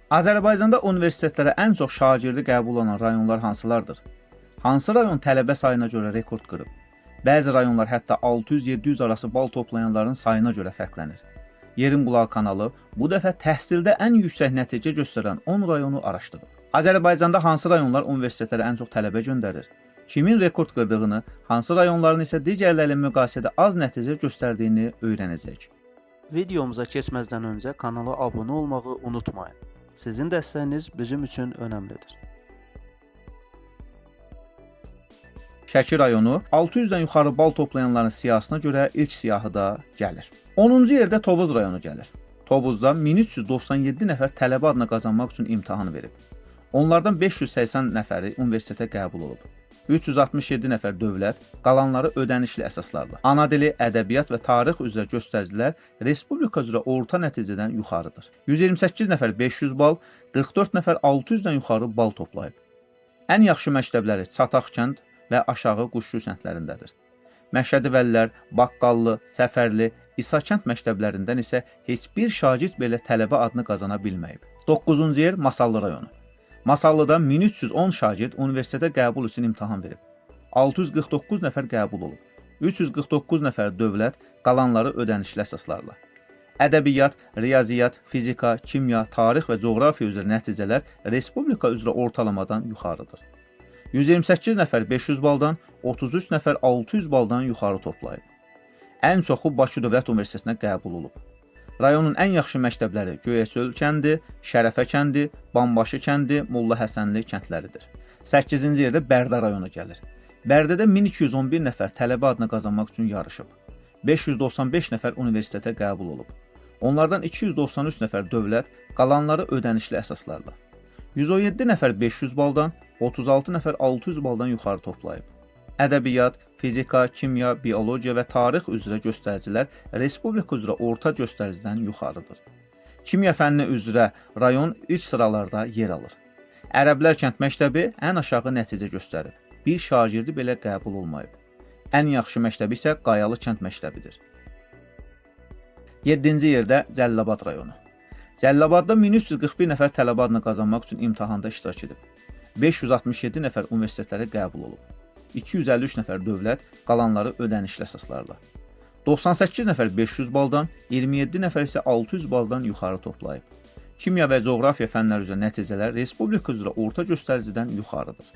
Azərbaycanda universitetlərə ən çox şagirdi qəbul olunan rayonlar hansılardır? Hansı rayon tələbə sayına görə rekord qırıb? Bəzi rayonlar hətta 600-700 arası bal toplayanların sayına görə fərqlənir. Yerin Qulağı kanalı bu dəfə təhsildə ən yüksək nəticə göstərən 10 rayonu araşdırıb. Azərbaycanda hansı rayonlar universitetlərə ən çox tələbə göndərir? Kimin rekord qırdığını, hansı rayonların isə digərləri ilə müqayisədə az nəticə göstərdiyini öyrənəcəyik. Videomuza keçməzdən öncə kanala abunə olmağı unutmayın. Sizin dəstəyiniz bizim üçün önəmlidir. Şəki rayonu 600-dən yuxarı bal toplayanların siyahısına görə ilk siyahıda gəlir. 10-cu yerdə Tovuz rayonu gəlir. Tovuzda 1397 nəfər tələbə adına qazanmaq üçün imtahan verib. Onlardan 580 nəfəri universitetə qəbul olub. 367 nəfər dövlət, qalanları ödənişli əsaslarla. Ana dili, ədəbiyyat və tarix üzrə göstəricilər respublika üzrə orta nəticədən yuxarıdır. 128 nəfər 500 bal, 44 nəfər 600-dən yuxarı bal toplayıb. Ən yaxşı məktəbləri Çataq kənd və aşağı Quşlu kəndlərindədir. Məşədi Vəlilər, Baqqallı, Səfərli, İsa kənd məktəblərindən isə heç bir şagird belə tələbə adını qazana bilməyib. 9-cu yer Masallı rayonu. Masallıda 1310 şagird universitetə qəbul üçün imtahan verib. 649 nəfər qəbul olub. 349 nəfər dövlət, qalanları ödənişli əsaslarla. Ədəbiyyat, riyaziyyat, fizika, kimya, tarix və coğrafiya üzrə nəticələr respublika üzrə ortalamadan yuxarıdır. 128 nəfər 500 baldan, 33 nəfər 600 baldan yuxarı toplayıb. Ən çoxu Bakı Dövlət Universitetinə qəbul olub. Rayonun ən yaxşı məktəbləri Göyəçöl kəndi, Şərəfə kəndi, Bambaşı kəndi, Molla Həsənli kəndləridir. 8-ci yerdə Bərdə rayonu gəlir. Bərdədə 1211 nəfər tələbə adına qazanmaq üçün yarışıb. 595 nəfər universitetə qəbul olub. Onlardan 293 nəfər dövlət, qalanları ödənişli əsaslarla. 117 nəfər 500 baldan, 36 nəfər 600 baldan yuxarı toplayıb. Ədəbiyyat, fizika, kimya, biologiya və tarix üzrə göstəricilər respublika üzrə orta göstəricidən yuxarıdır. Kimya fənni üzrə rayon ilk sıralarda yer alır. Ərəblər kənd məktəbi ən aşağı nəticə göstərib. Bir şagirdi belə qəbul olmayıb. Ən yaxşı məktəbi isə Qayalı kənd məktəbidir. 7-ci yerdə Cəlilabad rayonu. Cəlilabadda 1341 nəfər tələbə adını qazanmaq üçün imtahanda iştirak edib. 567 nəfər universitetlərə qəbul olub. 253 nəfər dövlət, qalanları ödənişli əsaslarla. 98 nəfər 500 baldan, 27 nəfər isə 600 baldan yuxarı toplayıb. Kimya və coğrafiya fənləri üzrə nəticələr respublika üzrə orta göstəricidən yuxarıdır.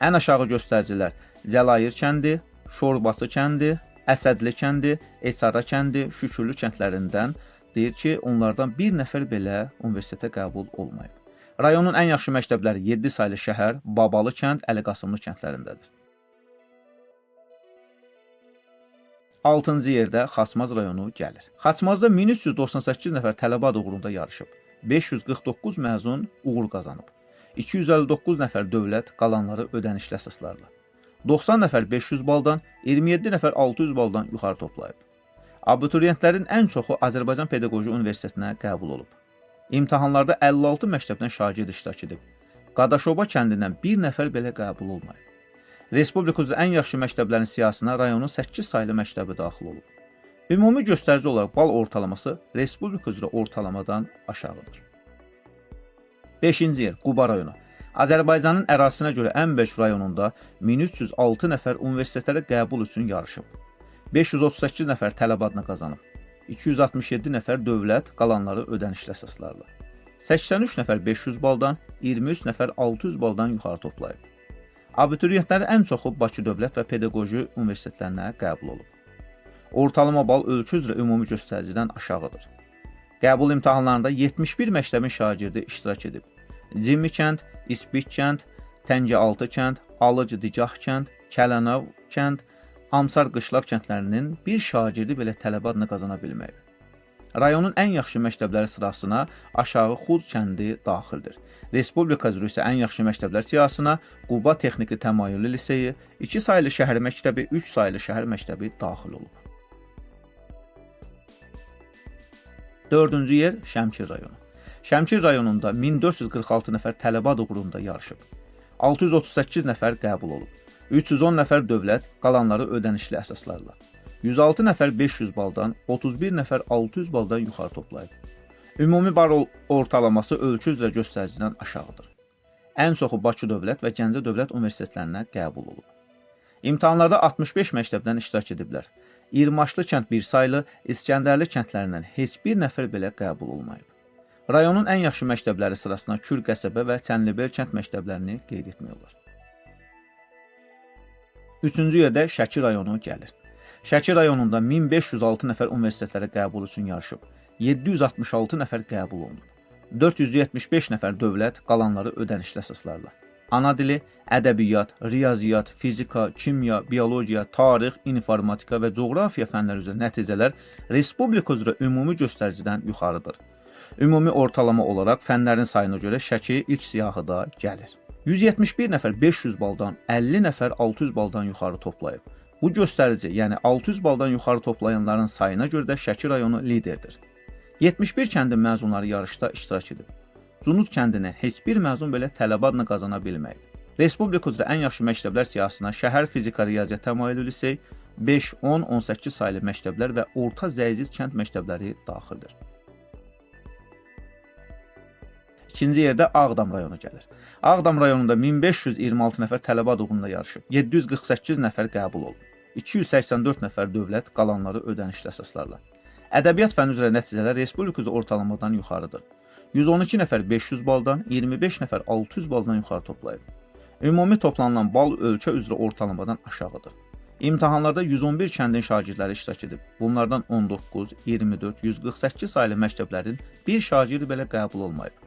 Ən aşağı göstəricilər Cəlayir kəndi, Şorbası kəndi, Əsədli kəndi, Eçara kəndi, Şükürlü kəndlərindən deyir ki, onlardan bir nəfər belə universitetə qəbul olmayıb. Rayonun ən yaxşı məktəbləri 7 saylı şəhər, Babalı kənd, Əliqasımlı kəndlərindədir. 6-cı yerdə Xaçmaz rayonu gəlir. Xaçmazda 1398 nəfər tələbə adı uğrunda yarışıb. 549 məzun uğur qazanıb. 259 nəfər dövlət, qalanları ödənişli əsaslarla. 90 nəfər 500 baldan, 27 nəfər 600 baldan yuxarı toplayıb. Abituriyentlərin ən çoxu Azərbaycan Pedaqoji Universitetinə qəbul olub. İmtahanlarda 56 məktəbdən şagird iştirak edib. Qadaşoba kəndindən bir nəfər belə qəbul olmayıb. Respublika üzrə ən yaxşı məktəblərin siyahısına rayonun 8 saylı məktəbi daxil olub. Ümumi göstərici olaraq bal ortalaması respublika üzrə ortalamadan aşağıdır. 5-ci yer Quba rayonu. Azərbaycanın ərazisinə görə ən böyük rayonunda 1306 nəfər universitetlərə qəbul üçün yarışıb. 538 nəfər tələbə adına qazanıb. 267 nəfər dövlət, qalanları ödənişli əsaslarla. 83 nəfər 500 baldan, 23 nəfər 600 baldan yuxarı toplayıb. Abituriyentlərin ən çoxu Bakı Dövlət və Pedaqoji Universitetlərinə qəbul olub. Ortalama bal ölkə üzrə ümumi göstəricidən aşağıdır. Qəbul imtahanlarında 71 məktəbin şagirdi iştirak edib. Cimmi kənd, İspik kənd, Təngəaltı kənd, Alıcı-Digah kənd, Kələnov kənd, Amsar Qışlaq kəndlərinin bir şagirdi belə tələbə adını qazana bilməyib. Rayonun ən yaxşı məktəbləri sırasına aşağı Xud kəndi daxildir. Respublika üzrə isə ən yaxşı məktəblər siyahısına Quba Texniki Təmayüllü Liseyi, 2 saylı şəhər məktəbi, 3 saylı şəhər məktəbi daxil olub. 4-cü yer Şəmkir rayonu. Şəmkir rayonunda 1446 nəfər tələbə adı uğrunda yarışıb. 638 nəfər qəbul olub. 310 nəfər dövlət, qalanları ödənişli əsaslarla. 106 nəfər 500 baldan, 31 nəfər 600 baldan yuxarı toplayıb. Ümumi bal ortalaması ölkə üzrə göstəricidən aşağıdır. Ən çoxu Bakı Dövlət və Gəncə Dövlət Universitetlərinə qəbul olub. İmtahanlarda 65 məktəbdən iştirak ediblər. İrmaşlı kənd bir saylı, İskəndərli kəndlərindən heç bir nəfər belə qəbul olmayıb. Rayonun ən yaxşı məktəbləri sırasına Kür qəsəbə və Çənlibel kənd məktəblərini qeyd etmək olar. 3-cü yerdə Şəki rayonu gəlir. Şəki rayonunda 1506 nəfər universitetlərə qəbul üçün yarışıb. 766 nəfər qəbul olunub. 475 nəfər dövlət, qalanları ödənişli əsaslarla. Ana dili, ədəbiyyat, riyaziyyat, fizika, kimya, biologiya, tarix, informatika və coğrafiya fənləri üzrə nəticələr respublika üzrə ümumi göstəricidən yuxarıdır. Ümumi ortalama olaraq fənlərin sayına görə Şəki ilk siyahıda gəlir. 171 nəfər 500 baldan, 50 nəfər 600 baldan yuxarı toplayıb. Bu göstərici, yəni 600 baldan yuxarı toplayanların sayına görə də Şəki rayonu liderdir. 71 kəndin məzunları yarışda iştirak edib. Cunut kəndini heç bir məzun belə tələbə adını qazana bilməyib. Respublika üzrə ən yaxşı məktəblər siyahısına şəhər fizika riyaziyyat təmayüllü lisey, 5, 10, 18 saylı məktəblər və orta zəyiz kənd məktəbləri daxildir. İkinci yerdə Ağdam rayonu gəlir. Ağdam rayonunda 1526 nəfər tələbə adı uğrunda yarışıb. 748 nəfər qəbul olub. 284 nəfər dövlət, qalanları ödənişli əsaslarla. Ədəbiyyat fənni üzrə nəticələr respublika üzrə ortalamadan yuxarıdır. 112 nəfər 500 baldan, 25 nəfər 600 baldan yuxarı toplayıb. Ümumi toplanılan bal ölkə üzrə ortalamadan aşağıdır. İmtahanlarda 111 kəndin şagirdləri iştirak edib. Bunlardan 19, 24, 148 saylı məktəblərin bir şagird belə qəbul olmayıb.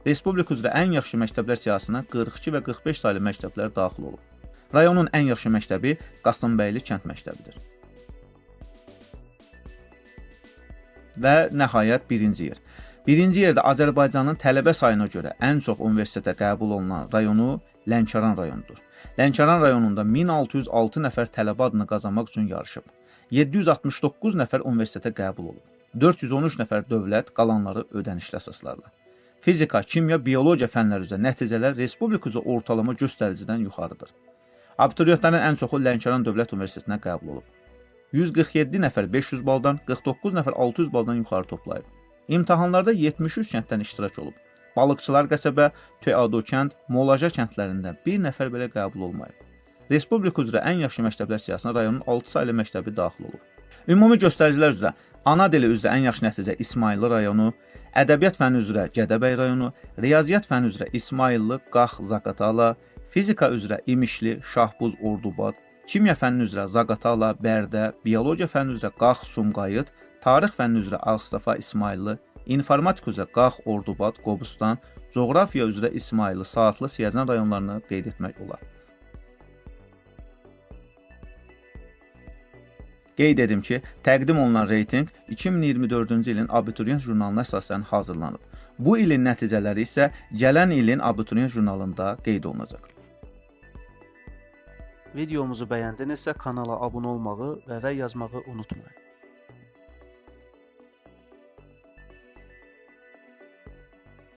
Respublika üzrə ən yaxşı məktəblər siyahısına 42 və 45 saylı məktəblər daxil olub. Rayonun ən yaxşı məktəbi Qasımbəyli kənd məktəbidir. Və nəhayət birinci yer. Birinci yerdə Azərbaycanın tələbə sayına görə ən çox universitetə qəbul olunan rayonu Lənkəran rayonudur. Lənkəran rayonunda 1606 nəfər tələbə adını qazanmaq üçün yarışıb. 769 nəfər universitetə qəbul olub. 413 nəfər dövlət, qalanları ödənişli əsaslarla. Fizika, kimya, biologiya fənləri üzrə nəticələr respublika üzrə ortalama göstəricidən yuxarıdır. Abituriyentlərin ən çoxu Lənkəran Dövlət Universitetinə qəbul olub. 147 nəfər 500 baldan, 49 nəfər 600 baldan yuxarı toplayıb. İmtahanlarda 73 kənddən iştirak olub. Balıqçılar qəsəbə, Teado kənd, Molaja kəndlərindən bir nəfər belə qəbul olmayıb. Respublika üzrə ən yaxşı məktəblər siyahısına rayonun 6 saylı məktəbi daxil olub. Ümumi göstəricilər üzrə ana dili üzrə ən yaxşı nəticə İsmayıllı rayonu, ədəbiyyat fənni üzrə Gədəbəy rayonu, riyaziyyat fənni üzrə İsmayıllı, Qax, Zaqatala, fizika üzrə İmişli, Şahbuz, Ordubad, kimya fənni üzrə Zaqatala, Bərdə, biologiya fənni üzrə Qax, Sumqayıt, tarix fənni üzrə Ağstafa, İsmayıllı, informatika üzrə Qax, Ordubad, Qobustan, coğrafiya üzrə İsmayıllı, Saatlı, Siyəzən rayonlarını qeyd etmək olar. Qeyd edim ki, təqdim olunan reytinq 2024-cü ilin abituriyent jurnalına əsasən hazırlanıb. Bu ilin nəticələri isə gələn ilin abituriyent jurnalında qeyd olunacaq. Videomuzu bəyəndinizsə kanala abunə olmağı və rəy yazmağı unutmayın.